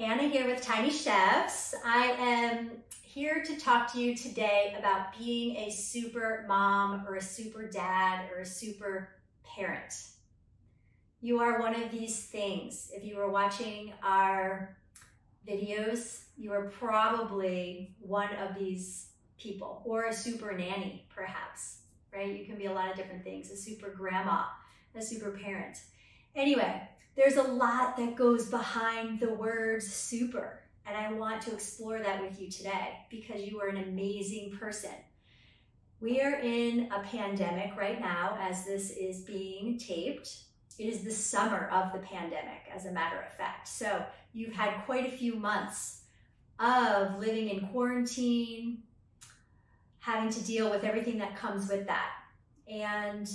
Anna here with TinyChefs. I am here to talk to you today about being a super mom or a super dad or a super parent. You are one of these things. If you were watching our videos, you are probably one of these people, or a super nanny perhaps, right? You can be a lot of different things, a super grandma, a super parent. Anyway, there's a lot that goes behind the word super, and I want to explore that with you today because you are an amazing person. We are in a pandemic right now as this is being taped. It is the summer of the pandemic, as a matter of fact. So you've had quite a few months of living in quarantine, having to deal with everything that comes with that. And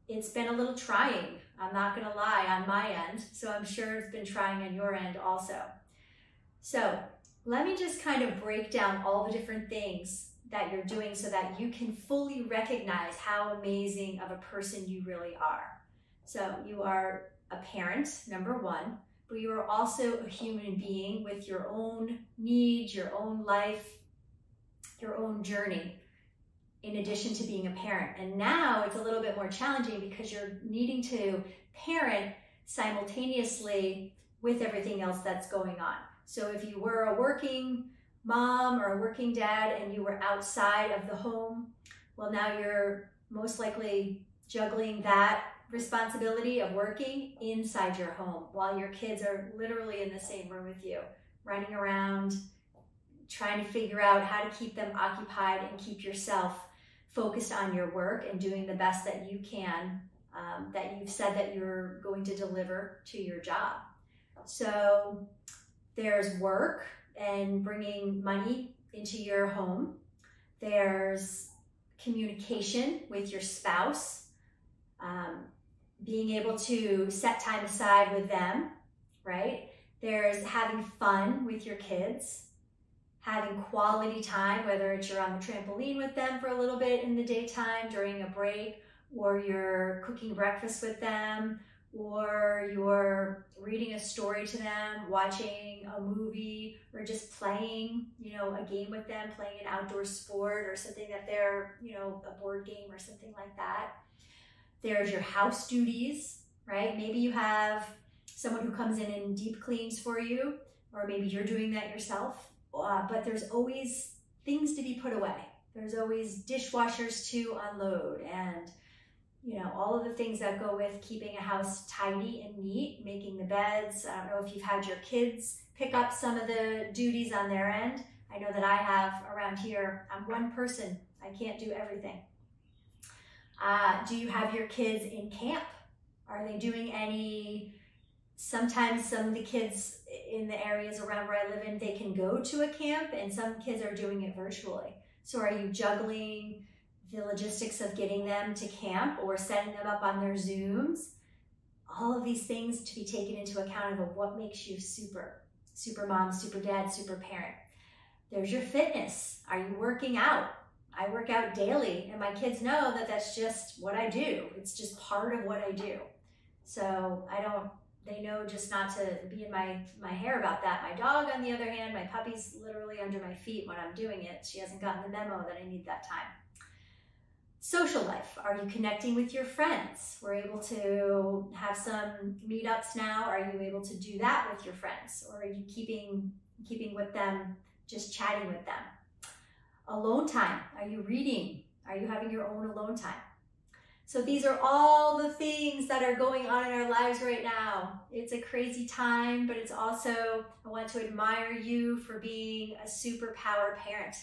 it's been a little trying, I'm not gonna lie, on my end. So I'm sure it's been trying on your end also. So let me just kind of break down all the different things that you're doing so that you can fully recognize how amazing of a person you really are. So you are a parent, number one, but you are also a human being with your own needs, your own life, your own journey, in addition to being a parent. And now it's a little bit more challenging because you're needing to parent simultaneously with everything else that's going on. So if you were a working mom or a working dad and you were outside of the home, well, now you're most likely juggling that responsibility of working inside your home while your kids are literally in the same room with you, running around, trying to figure out how to keep them occupied and keep yourself focused on your work and doing the best that you can, that you've said that you're going to deliver to your job. So there's work and bringing money into your home. There's communication with your spouse, being able to set time aside with them, right? There's having fun with your kids, having quality time, whether it's you're on the trampoline with them for a little bit in the daytime during a break, or you're cooking breakfast with them, or you're reading a story to them, watching a movie, or just playing, a game with them, playing an outdoor sport or something that they're, a board game or something like that. There's your house duties, right? Maybe you have someone who comes in and deep cleans for you, or maybe you're doing that yourself. But there's always things to be put away. There's always dishwashers to unload and, all of the things that go with keeping a house tidy and neat, making the beds. I don't know if you've had your kids pick up some of the duties on their end. I know that I have around here. I'm one person. I can't do everything. Do you have your kids in camp? Are they doing any? Sometimes some of the kids in the areas around where I live in, they can go to a camp and some kids are doing it virtually. So are you juggling the logistics of getting them to camp or setting them up on their Zooms? All of these things to be taken into account of what makes you super mom, super dad, super parent. There's your fitness. Are you working out? I work out daily and my kids know that that's just what I do. It's just part of what I do. So they know just not to be in my hair about that. My dog, on the other hand, my puppy's literally under my feet when I'm doing it. She hasn't gotten the memo that I need that time. Social life. Are you connecting with your friends? We're able to have some meetups now. Are you able to do that with your friends? Or are you keeping with them, just chatting with them? Alone time. Are you reading? Are you having your own alone time? So these are all the things that are going on in our lives right now. It's a crazy time, but it's also, I want to admire you for being a superpower parent.